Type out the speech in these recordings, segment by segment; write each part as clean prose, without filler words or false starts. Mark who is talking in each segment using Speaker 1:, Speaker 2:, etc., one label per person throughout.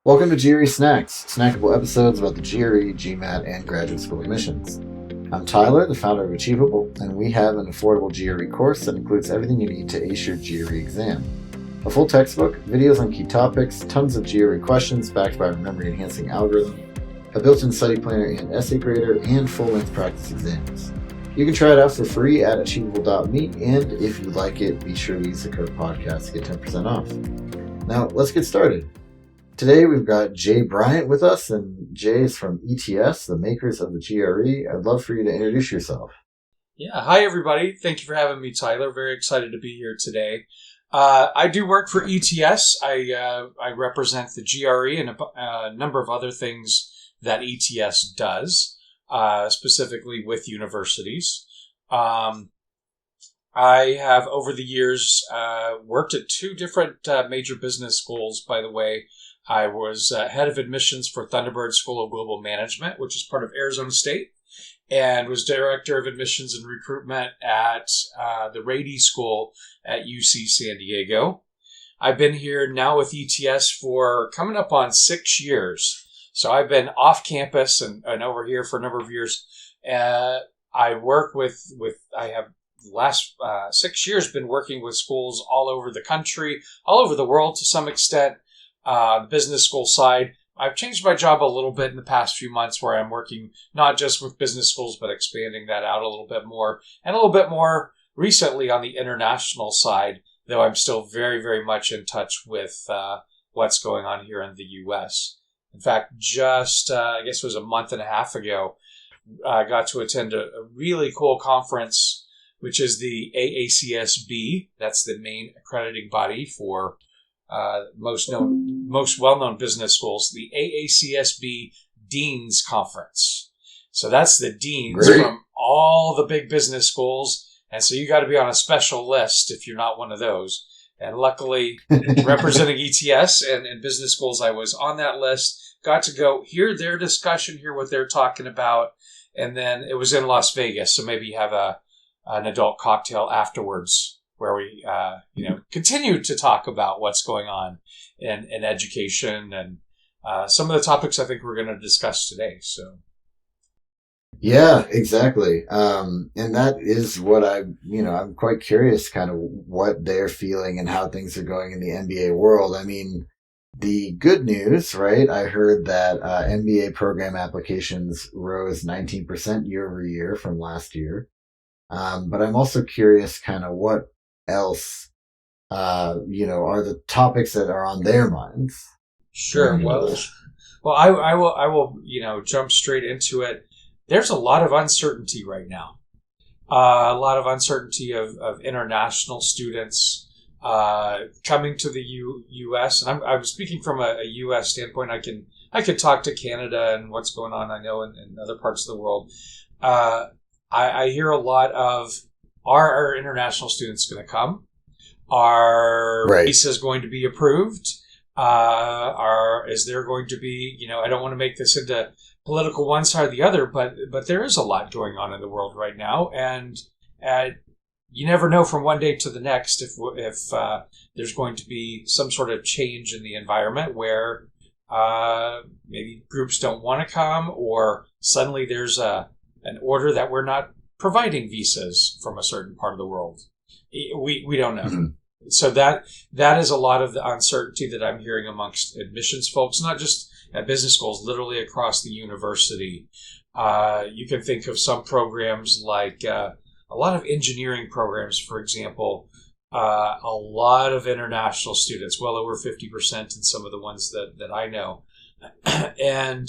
Speaker 1: Welcome to GRE Snacks, snackable episodes about the GRE, GMAT, and graduate school admissions. I'm Tyler, the founder of Achievable, and we have an affordable GRE course that includes everything you need to ace your GRE exam. A full textbook, videos on key topics, tons of GRE questions backed by a memory-enhancing algorithm, a built-in study planner and essay grader, and full-length practice exams. You can try it out for free at achievable.me, and if you like it, be sure to use the code podcast to get 10% off. Now, let's get started. Today we've got Jay Bryant with us, and Jay is from ETS, the makers of the GRE. I'd love for you to introduce yourself.
Speaker 2: Yeah, hi everybody. Thank you for having me, Tyler. Very excited to be here today. I do work for ETS. I represent the GRE and a number of other things that ETS does, specifically with universities. I have, over the years, worked at two different major business schools, by the way. I was head of admissions for Thunderbird School of Global Management, which is part of Arizona State, and was director of admissions and recruitment at the Rady School at UC San Diego. I've been here now with ETS for coming up on 6 years. So I've been off campus and over here for a number of years. I work I have the last 6 years been working with schools all over the country, all over the world to some extent. The business school side, I've changed my job a little bit in the past few months where I'm working not just with business schools, but expanding that out a little bit more, and a little bit more recently on the international side, though I'm still very, very much in touch with what's going on here in the U.S. In fact, just, I guess it was a month and a half ago, I got to attend a really cool conference, which is the AACSB. That's the main accrediting body for most well-known business schools, the AACSB Deans Conference. So that's the deans from all the big business schools. And so you got to be on a special list if you're not one of those. And luckily, representing ETS and business schools, I was on that list, got to go hear their discussion, hear what they're talking about. And then it was in Las Vegas. So maybe you have an adult cocktail afterwards, where we, continue to talk about what's going on in education and some of the topics I think we're going to discuss today. So,
Speaker 1: yeah, exactly. And that is what I'm quite curious kind of what they're feeling and how things are going in the MBA world. I mean, the good news, right? I heard that MBA program applications rose 19% year over year from last year. But I'm also curious kind of what else, are the topics that are on their minds.
Speaker 2: Sure. Well, I will, jump straight into it. There's a lot of uncertainty right now. A lot of uncertainty of international students coming to the U.S. And I'm speaking from a U.S. standpoint. I can talk to Canada and what's going on, I know, in other parts of the world. I hear a lot of, are our international students going to come? Are visas going to be approved? Is there going to be, I don't want to make this into political one side or the other, but there is a lot going on in the world right now. And you never know from one day to the next if there's going to be some sort of change in the environment where maybe groups don't want to come, or suddenly there's an order that we're not providing visas from a certain part of the world. We don't know. Mm-hmm. So that is a lot of the uncertainty that I'm hearing amongst admissions folks, not just at business schools, literally across the university. You can think of some programs like a lot of engineering programs, for example, a lot of international students, well over 50% in some of the ones that I know. And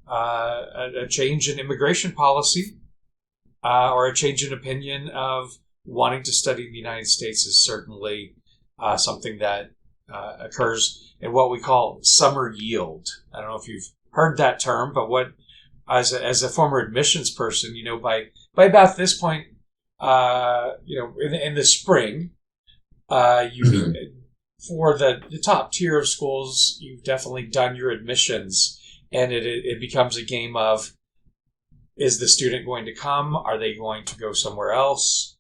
Speaker 2: a change in immigration policy or a change in opinion of wanting to study in the United States is certainly something that occurs in what we call summer yield. I don't know if you've heard that term, but as a former admissions person, by about this point, in the spring, for the top tier of schools, you've definitely done your admissions, and it becomes a game of, is the student going to come? Are they going to go somewhere else?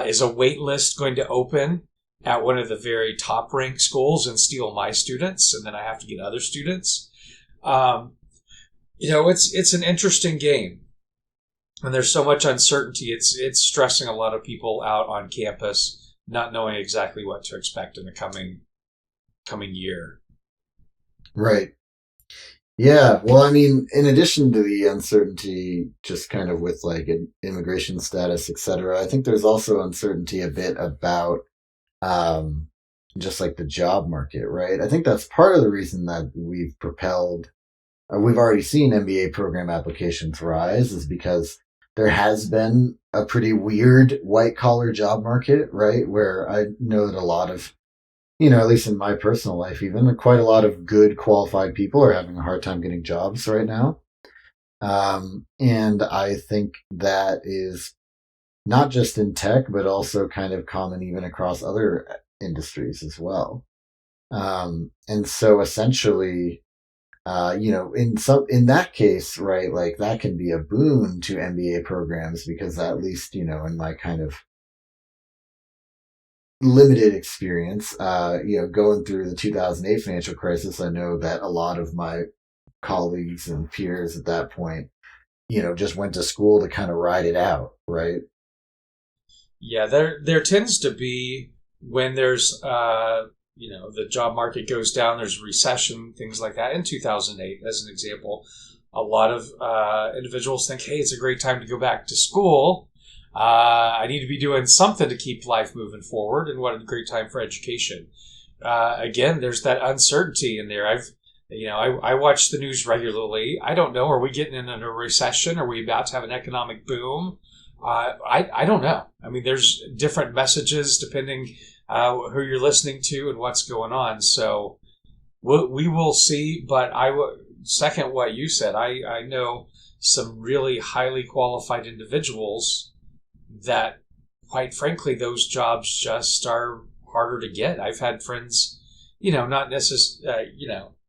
Speaker 2: Is a wait list going to open at one of the very top ranked schools and steal my students, and then I have to get other students. It's an interesting game, and there's so much uncertainty. It's stressing a lot of people out on campus, not knowing exactly what to expect in the coming year.
Speaker 1: Right. Yeah. Well, I mean, in addition to the uncertainty, just kind of with like immigration status, et cetera, I think there's also uncertainty a bit about um, just like the job market, right? I think that's part of the reason that we've already seen MBA program applications rise is because there has been a pretty weird white collar job market, right? Where I know that a lot of, at least in my personal life, even quite a lot of good qualified people are having a hard time getting jobs right now. And I think that is not just in tech, but also kind of common even across other industries as well. And so essentially, in that case, right, like that can be a boon to MBA programs because at least, in my kind of limited experience, going through the 2008 financial crisis, I know that a lot of my colleagues and peers at that point, just went to school to kind of ride it out, right?
Speaker 2: Yeah, there tends to be when there's the job market goes down, there's recession, things like that. In 2008, as an example, a lot of individuals think, hey, it's a great time to go back to school. I need to be doing something to keep life moving forward, and what a great time for education. Again, there's that uncertainty in there. I watch the news regularly. I don't know, are we getting in a recession? Are we about to have an economic boom? I don't know. I mean, there's different messages depending who you're listening to and what's going on. So we will see. But I would second what you said. I know some really highly qualified individuals that, quite frankly, those jobs just are harder to get. I've had friends, not necessarily,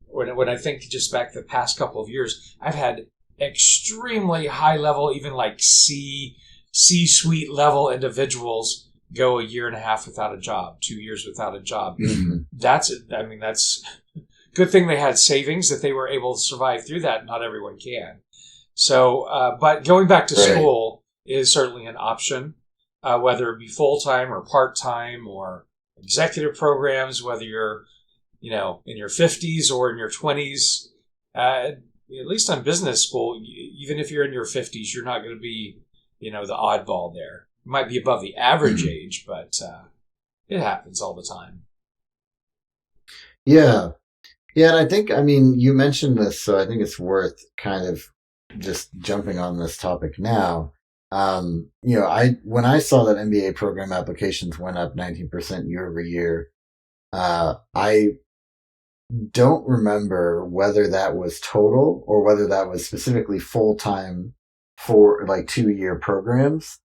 Speaker 2: when I think just back the past couple of years, I've had extremely high level, even like C-suite level individuals go a year and a half without a job, 2 years without a job.
Speaker 1: Mm-hmm.
Speaker 2: That's good thing they had savings that they were able to survive through that. Not everyone can. So, but going back to school is certainly an option, whether it be full-time or part-time or executive programs, whether you're, in your 50s or in your 20s, at least on business school, even if you're in your 50s, you're not going to be, the oddball there. You might be above the average age, but it happens all the time.
Speaker 1: Yeah. Yeah. And I think, you mentioned this, so I think it's worth kind of just jumping on this topic now. When I saw that MBA program applications went up 19% year over year, I don't remember whether that was total or whether that was specifically full-time for like 2-year programs.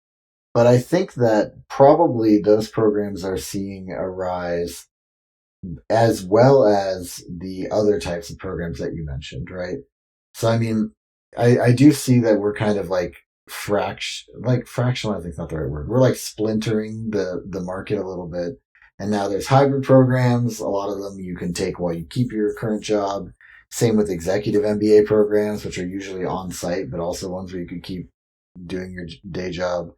Speaker 1: But I think that probably those programs are seeing a rise as well as the other types of programs that you mentioned, right? So, I do see that we're kind of like fractionalizing is not the right word. We're like splintering the market a little bit. And now there's hybrid programs. A lot of them you can take while you keep your current job. Same with executive MBA programs, which are usually on site, but also ones where you could keep doing your day job,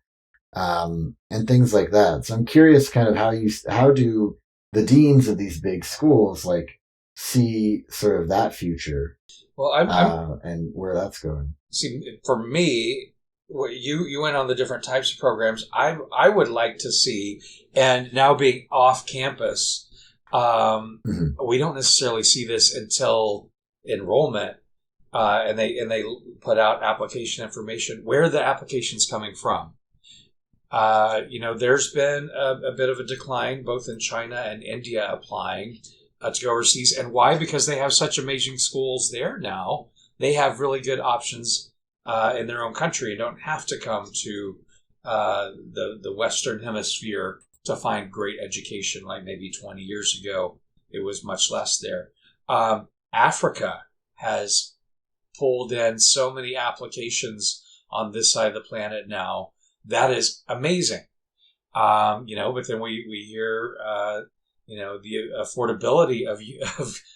Speaker 1: and things like that. So I'm curious kind of how do the deans of these big schools like see sort of that future,
Speaker 2: well,
Speaker 1: and where that's going.
Speaker 2: See, for me, you went on the different types of programs. I would like to see, and now being off campus, we don't necessarily see this until enrollment, and they put out application information. Where are the applications coming from? There's been a bit of a decline both in China and India applying to go overseas. And why? Because they have such amazing schools there now. They have really good options in their own country and don't have to come to the Western Hemisphere to find great education like maybe 20 years ago. It was much less there. Africa has pulled in so many applications on this side of the planet now. That is amazing. But then we hear, the affordability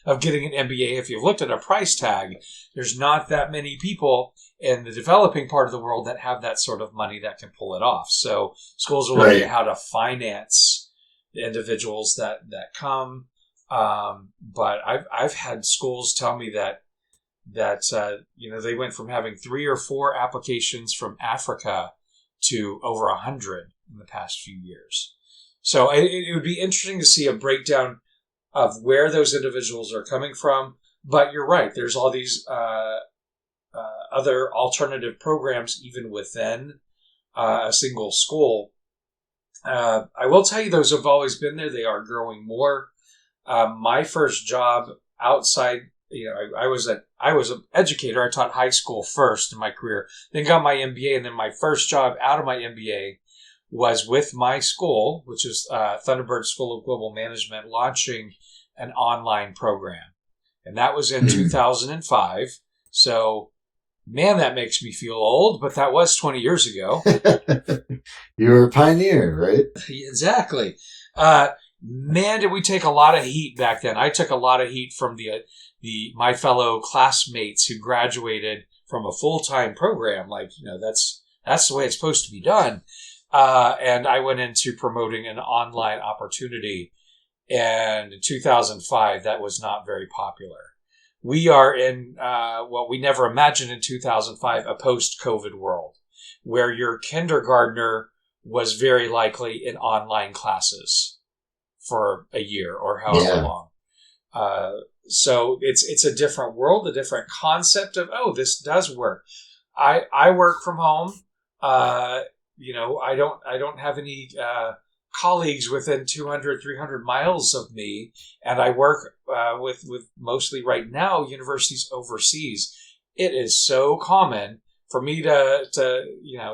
Speaker 2: of getting an MBA. If you've looked at a price tag, there's not that many people in the developing part of the world that have that sort of money that can pull it off. So schools are looking at how to finance the individuals that come. But I've had schools tell me that they went from having 3 or 4 applications from Africa to over 100 in the past few years. So it would be interesting to see a breakdown of where those individuals are coming from. But you're right. There's all these other alternative programs even within a single school. I will tell you, those have always been there. They are growing more. My first job outside, I was an educator. I taught high school first in my career, then got my MBA, and then my first job out of my MBA was with my school, which is Thunderbird School of Global Management, launching an online program. And that was in 2005. So, man, that makes me feel old, but that was 20 years ago.
Speaker 1: You were a pioneer, right?
Speaker 2: Exactly. Man, did we take a lot of heat back then. I took a lot of heat from my fellow classmates who graduated from a full-time program. Like, that's the way it's supposed to be done. And I went into promoting an online opportunity. And in 2005, that was not very popular. We are in what we never imagined in 2005, a post-COVID world, where your kindergartner was very likely in online classes for a year or however long. So it's a different world, a different concept of, this does work. I work from home. I don't have any colleagues within 200, 300 miles of me, and I work with mostly right now universities overseas. It is so common for me to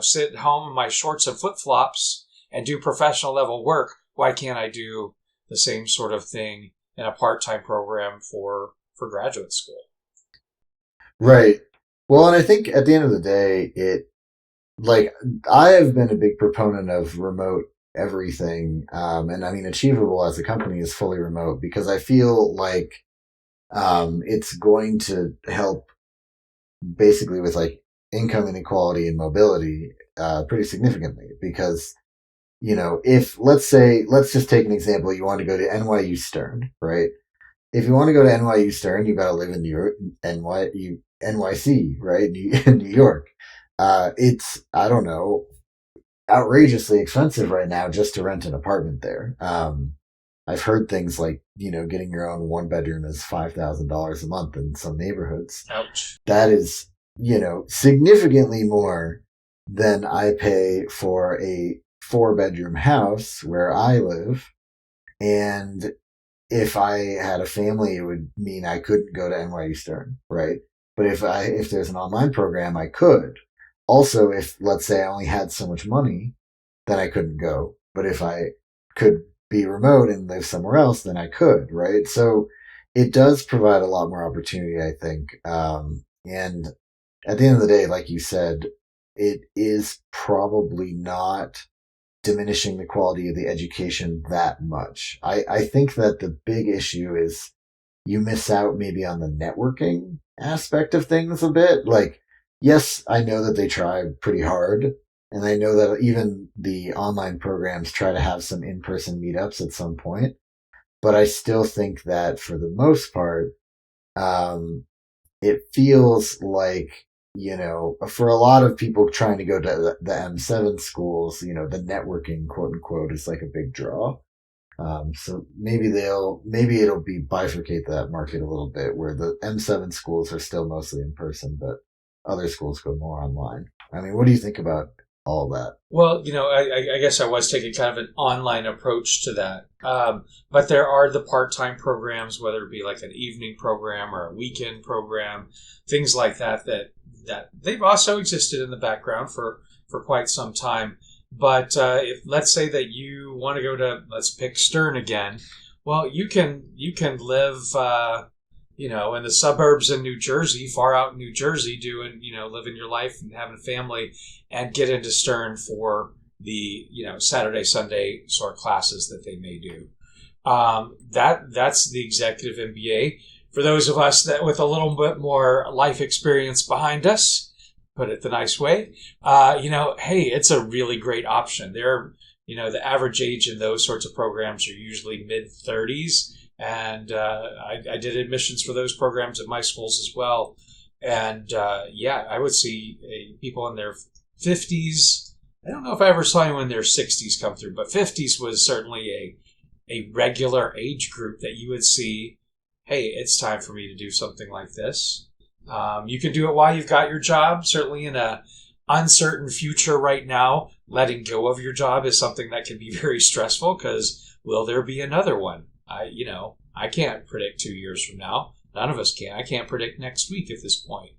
Speaker 2: sit at home in my shorts and flip-flops and do professional level work. Why can't I do the same sort of thing in a part-time program for graduate school?
Speaker 1: Right. Well, and I think at the end of the day, I have been a big proponent of remote everything. And I mean, Achievable as a company is fully remote because I feel like it's going to help basically with income inequality and mobility pretty significantly because, if let's just take an example, you want to go to NYU Stern, right? If you want to go to NYU Stern, you got to live in New York, NYC, right? In New York. It's, I don't know, outrageously expensive right now just to rent an apartment there. I've heard things like, getting your own 1-bedroom is $5,000 a month in some neighborhoods.
Speaker 2: Ouch.
Speaker 1: That is, significantly more than I pay for a 4-bedroom house where I live. And if I had a family, it would mean I couldn't go to NYU Stern, right? But if there's an online program, I could. Also, if, let's say, I only had so much money, then I couldn't go. But if I could be remote and live somewhere else, then I could, right? So it does provide a lot more opportunity, I think. And at the end of the day, like you said, it is probably not diminishing the quality of the education that much. I think that the big issue is you miss out maybe on the networking aspect of things a bit. Yes, I know that they try pretty hard, and I know that even the online programs try to have some in-person meetups at some point, but I still think that for the most part, it feels like, for a lot of people trying to go to the M7 schools, the networking, quote unquote, is like a big draw. So maybe it'll be bifurcate that market a little bit where the M7 schools are still mostly in person, but other schools go more online. I mean, what do you think about all that?
Speaker 2: Well, I guess I was taking kind of an online approach to that. But there are the part-time programs, whether it be like an evening program or a weekend program, things like that they've also existed in the background for quite some time. But if let's say that you want to go to, let's pick Stern again, well, you can live, in the suburbs in New Jersey, far out in New Jersey, living your life and having a family, and get into Stern for, the Saturday, Sunday sort of classes that they may do. That's the executive MBA. For those of us that with a little bit more life experience behind us, put it the nice way, hey, it's a really great option. The average age in those sorts of programs are usually mid-30s. And I did admissions for those programs at my schools as well. And I would see people in their 50s. I don't know if I ever saw anyone in their 60s come through, but 50s was certainly a regular age group that you would see, hey, it's time for me to do something like this. You can do it while you've got your job. Certainly in a uncertain future right now, letting go of your job is something that can be very stressful because will there be another one? I can't predict 2 years from now. None of us can. I can't predict next week at this point.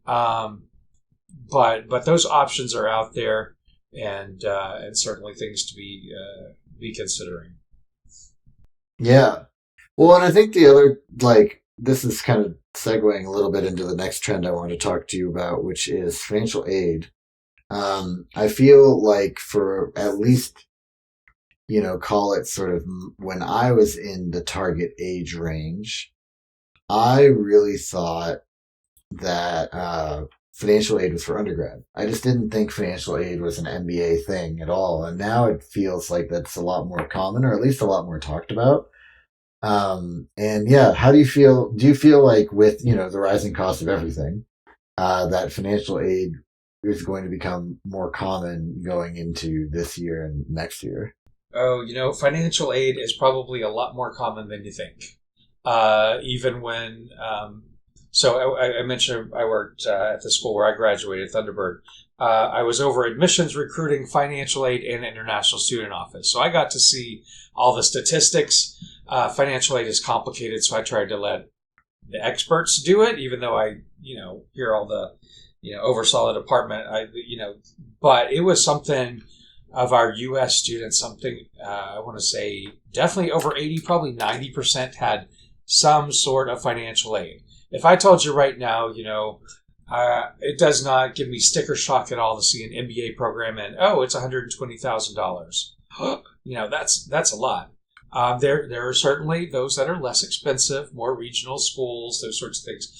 Speaker 2: But those options are out there, and certainly things to be considering.
Speaker 1: Yeah. Well, and I think the other, this is kind of segueing a little bit into the next trend I want to talk to you about, which is financial aid. I feel like for at least, call it sort of when I was in the target age range, I really thought that financial aid was for undergrad. I just didn't think financial aid was an MBA thing at all. And now it feels like that's a lot more common, or at least a lot more talked about. How do you feel? Do you feel like with, the rising cost of everything, that financial aid is going to become more common going into this year and next year?
Speaker 2: Oh, financial aid is probably a lot more common than you think. Even when, I mentioned I worked at the school where I graduated, Thunderbird. I was over admissions, recruiting, financial aid, and international student office. So I got to see all the statistics. Financial aid is complicated, so I tried to let the experts do it, even though I, hear all the, oversaw the department. But it was something of our U.S. students, I want to say definitely over 80, probably 90% had some sort of financial aid. If I told you right now, it does not give me sticker shock at all to see an MBA program and, it's $120,000. That's a lot. There are certainly those that are less expensive, more regional schools, those sorts of things.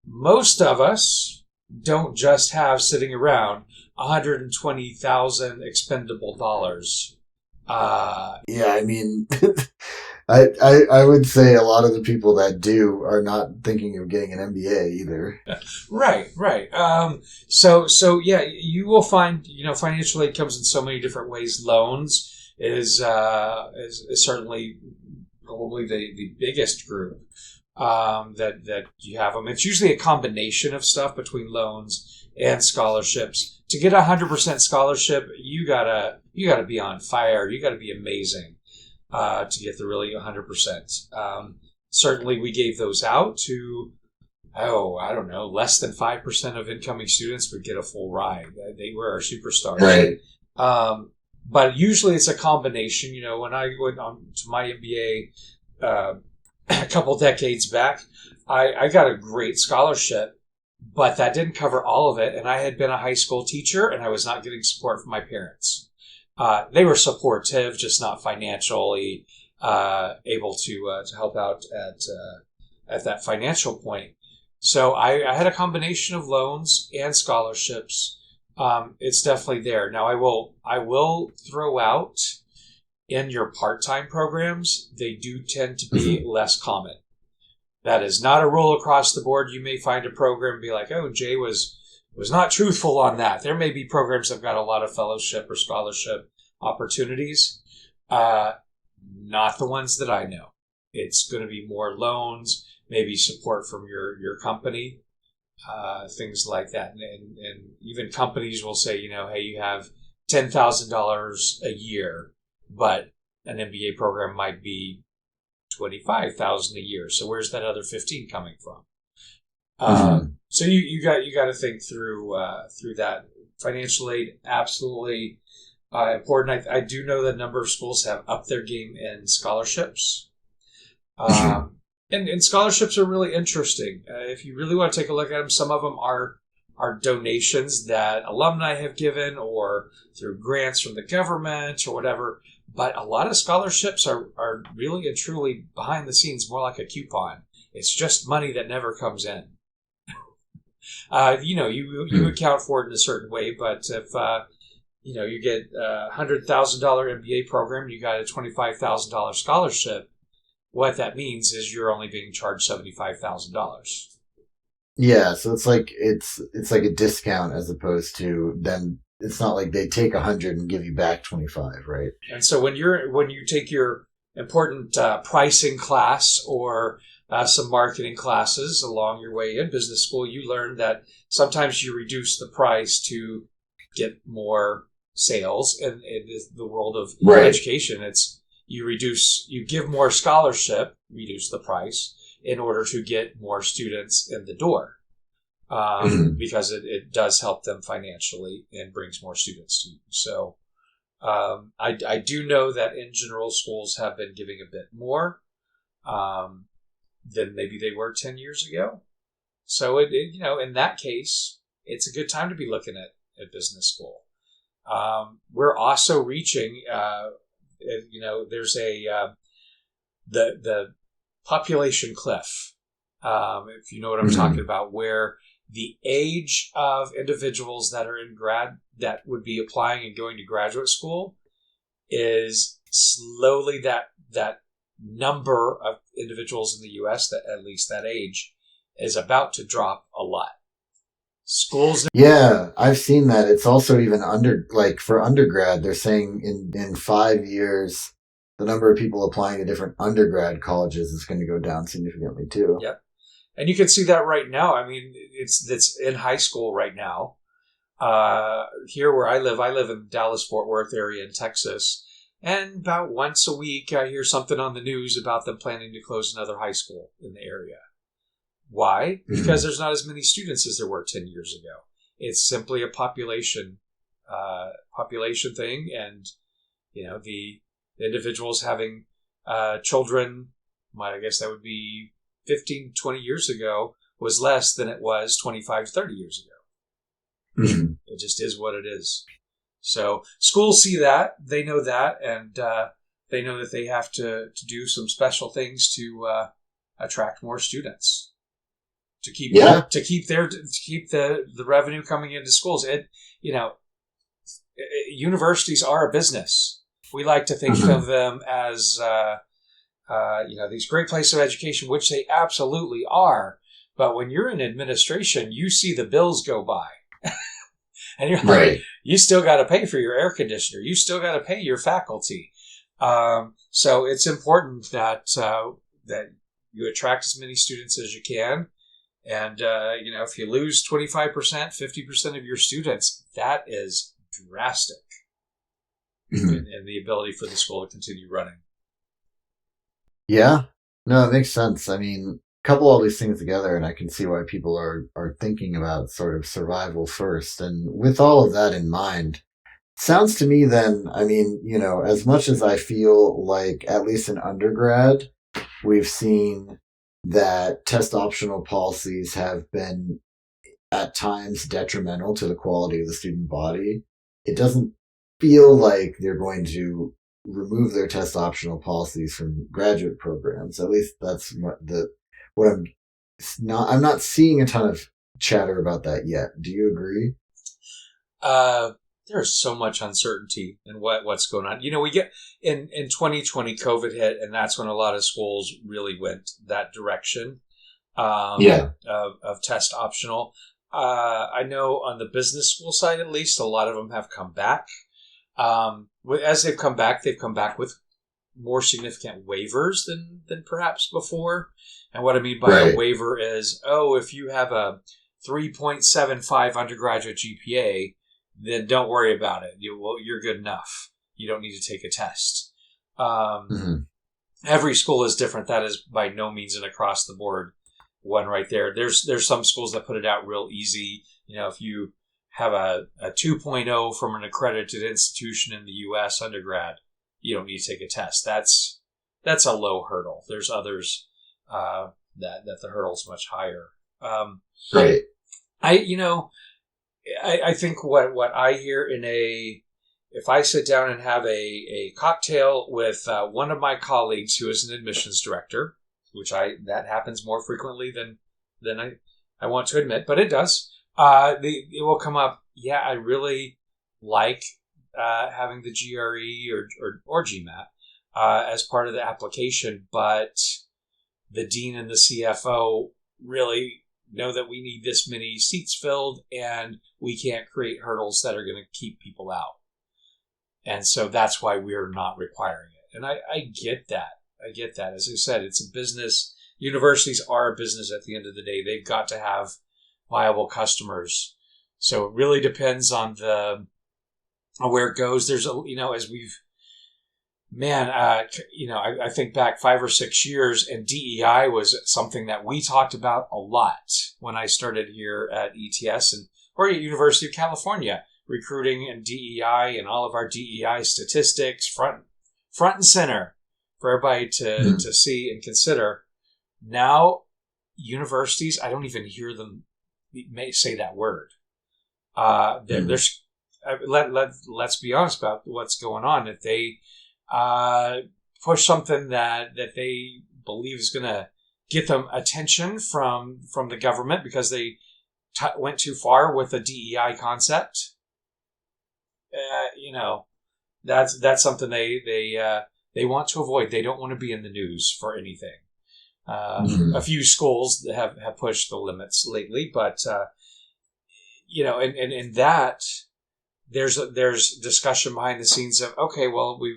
Speaker 2: Most of us don't just have sitting around 120,000 expendable dollars.
Speaker 1: I would say a lot of the people that do are not thinking of getting an MBA either.
Speaker 2: Right. You will find, financial aid comes in so many different ways. Loans is certainly probably the biggest group that you have them. It's usually a combination of stuff between loans and scholarships. To get 100% scholarship, you gotta be on fire. You gotta be amazing to get the really 100%. Certainly, we gave those out to less than 5% of incoming students would get a full ride. They were our superstars.
Speaker 1: Right.
Speaker 2: But usually it's a combination. When I went on to my MBA a couple decades back, I got a great scholarship, but that didn't cover all of it. And I had been a high school teacher, and I was not getting support from my parents. They were supportive, just not financially able to help out at that financial point. So I had a combination of loans and scholarships. It's definitely there. Now I will throw out in your part-time programs, they do tend to be less common. That is not a rule across the board. You may find a program and be like, Jay was not truthful on that. There may be programs that have got a lot of fellowship or scholarship opportunities. Not the ones that I know. It's going to be more loans, maybe support from your company. Things like that. And even companies will say, hey, you have $10,000 a year, but an MBA program might be $25,000 a year. So where's that other 15 coming from? So you got to think through that. Financial aid, absolutely important. I do know that a number of schools have upped their game in scholarships. And scholarships are really interesting. If you really want to take a look at them, some of them are are donations that alumni have given or through grants from the government or whatever. But a lot of scholarships are really and truly behind the scenes, more like a coupon. It's just money that never comes in. You account for it in a certain way, but if you get a $100,000 MBA program, you got a $25,000 scholarship. What that means is you're only being charged $75,000.
Speaker 1: Yeah, so it's like a discount as opposed to them. It's not like they take 100 and give you back 25, right?
Speaker 2: And so when you take your important pricing class or some marketing classes along your way in business school, you learn that sometimes you reduce the price to get more sales. And in the world of education, it's you give more scholarship, reduce the price in order to get more students in the door. Because it does help them financially and brings more students to you. So I do know that in general schools have been giving a bit more than maybe they were 10 years ago. So in that case, it's a good time to be looking at business school. We're also reaching, there's the population cliff, if you know what I'm talking about, where the age of individuals that are that would be applying and going to graduate school is slowly that number of individuals in the U.S. that at least that age is about to drop a lot. Schools.
Speaker 1: Yeah, I've seen that. It's also even for undergrad, they're saying in 5 years, the number of people applying to different undergrad colleges is going to go down significantly too.
Speaker 2: Yep. And you can see that right now. I mean, it's in high school right now. Here where I live in Dallas-Fort Worth area in Texas. And about once a week, I hear something on the news about them planning to close another high school in the area. Why? Because there's not as many students as there were 10 years ago. It's simply a population thing. And, the individuals having children, I guess that would be 15, 20 years ago, was less than it was 25 to 30 years ago. It just is what it is. So schools see that, they know that, and they know that they have to do some special things to attract more students, to keep the revenue coming into schools. Universities are a business. We like to think of them as these great places of education, which they absolutely are. But when you're in administration, you see the bills go by. And you're like, you still got to pay for your air conditioner. You still got to pay your faculty. So it's important that you attract as many students as you can. And, if you lose 25%, 50% of your students, that is drastic in the ability for the school to continue running.
Speaker 1: Yeah, no, it makes sense. I mean, couple all these things together and I can see why people are thinking about sort of survival first. And with all of that in mind, sounds to me then, I mean, as much as I feel like at least in undergrad, we've seen that test optional policies have been at times detrimental to the quality of the student body. It doesn't feel like they're going to remove their test optional policies from graduate programs. At least that's I'm not seeing a ton of chatter about that yet. Do you agree?
Speaker 2: There's so much uncertainty in what's going on. We get in 2020, COVID hit, and that's when a lot of schools really went that direction of test optional. I know on the business school side, at least, a lot of them have come back. As they've come back with more significant waivers than perhaps before. And what I mean by a waiver is, if you have a 3.75 undergraduate GPA, then don't worry about it. You're good enough. You don't need to take a test. Every school is different. That is by no means an across the board one right there. There's some schools that put it out real easy. If you have a 2.0 from an accredited institution in the U.S. undergrad, you don't need to take a test. That's a low hurdle. There's others that the hurdle's much higher. I think what I hear if I sit down and have a cocktail with one of my colleagues who is an admissions director, which that happens more frequently than I want to admit, but it does. It will come up. Yeah, I really like having the GRE or GMAT as part of the application, but the dean and the CFO really know that we need this many seats filled, and we can't create hurdles that are going to keep people out. And so that's why we're not requiring it. And I get that. I get that. As I said, it's a business. Universities are a business at the end of the day. They've got to have viable customers. So it really depends on where it goes. There's as we've, I think back 5 or 6 years, and DEI was something that we talked about a lot when I started here at ETS or at University of California, recruiting and DEI and all of our DEI statistics front and center for everybody to see and consider. Now, universities, I don't even hear them may say that word. Let's be honest about what's going on. If they push something that they believe is going to get them attention from the government because they went too far with the DEI concept, that's something they want to avoid. They don't want to be in the news for anything. A few schools have pushed the limits lately, but in that there's discussion behind the scenes of, okay, well, we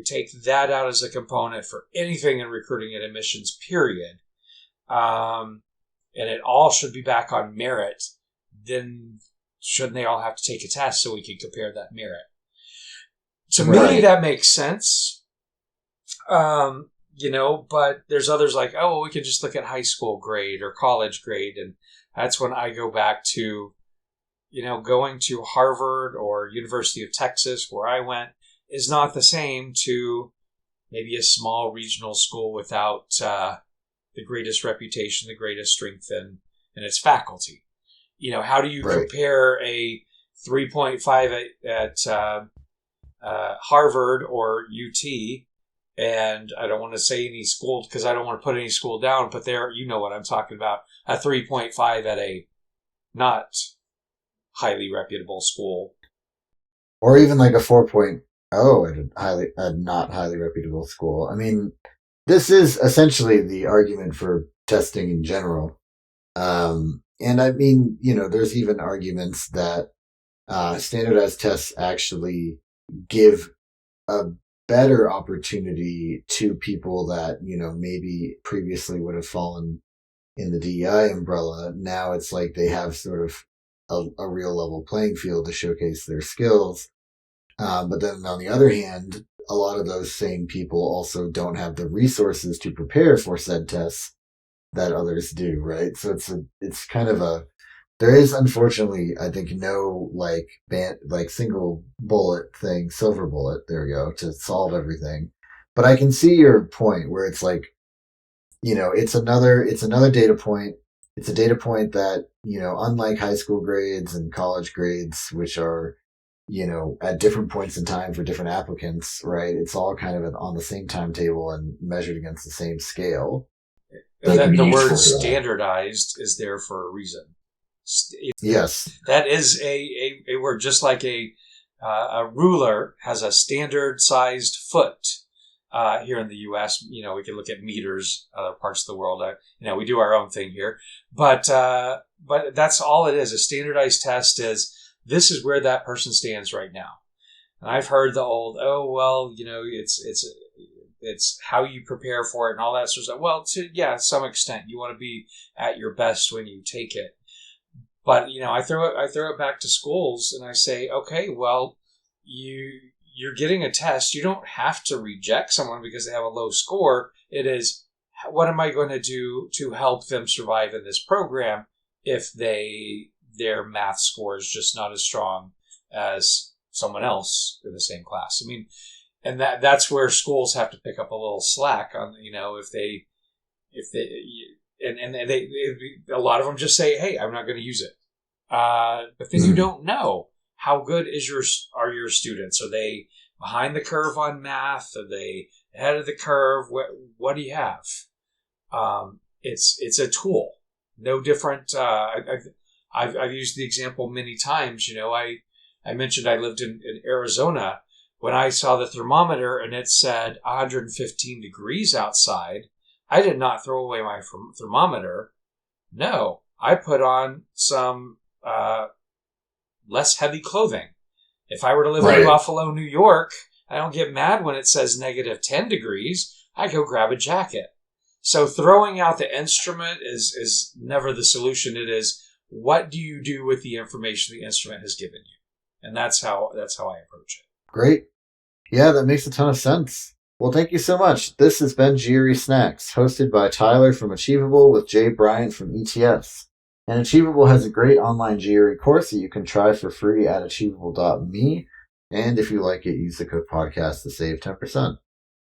Speaker 2: take that out as a component for anything in recruiting and admissions, period. And it all should be back on merit. Then shouldn't they all have to take a test so we can compare that merit? To me, that makes sense. But there's others like, we can just look at high school grade or college grade. And that's when I go back to, going to Harvard or University of Texas, where I went, is not the same to maybe a small regional school without the greatest reputation, the greatest strength in its faculty. How do you compare a 3.5 at Harvard or UT? And I don't want to say any school because I don't want to put any school down, but there, what I'm talking about, a 3.5 at a not highly reputable school.
Speaker 1: Or even like a 4.0 at a not highly reputable school. I mean, this is essentially the argument for testing in general. And I mean, there's even arguments that standardized tests actually give a better opportunity to people that, maybe previously would have fallen in the DEI umbrella. Now it's like they have sort of a real level playing field to showcase their skills. But then on the other hand, a lot of those same people also don't have the resources to prepare for said tests that others do, right? So it's kind of there is unfortunately, I think, no single bullet thing, silver bullet, there we go, to solve everything. But I can see your point where it's like, it's another data point. It's a data point that, unlike high school grades and college grades, which are, at different points in time for different applicants, right? It's all kind of on the same timetable and measured against the same scale.
Speaker 2: And then the word standardized is there for a reason.
Speaker 1: Yes.
Speaker 2: That is a word, just like a ruler has a standard sized foot here in the U.S. We can look at meters, other parts of the world. We do our own thing here. But that's all it is. A standardized test is, this is where that person stands right now. And I've heard the old, it's how you prepare for it and all that sort of stuff. Well, to some extent, you want to be at your best when you take it. But, I throw it back to schools and I say, okay, well, you're getting a test. You don't have to reject someone because they have a low score. It is, what am I going to do to help them survive in this program if their math score is just not as strong as someone else in the same class? I mean, and that's where schools have to pick up a little slack on, if they a lot of them just say, hey, I'm not going to use it. but then you don't know how good are your students. Are they behind the curve on math? Are they ahead of the curve? What do you have? It's a tool, no different. I've used the example many times. I mentioned I lived in Arizona. When I saw the thermometer and it said 115 degrees outside, I did not throw away my thermometer. No, I put on some less heavy clothing. If I were to live in Buffalo, New York, I don't get mad when it says negative 10 degrees. I go grab a jacket. So throwing out the instrument is never the solution. It is, what do you do with the information the instrument has given you? And that's how I approach it.
Speaker 1: Great. Yeah, that makes a ton of sense. Well, thank you so much. This has been GRE Snacks, hosted by Tyler from Achievable with Jay Bryant from ETS. And Achievable has a great online GRE course that you can try for free at achievable.me. And if you like it, use the code podcast to save 10%.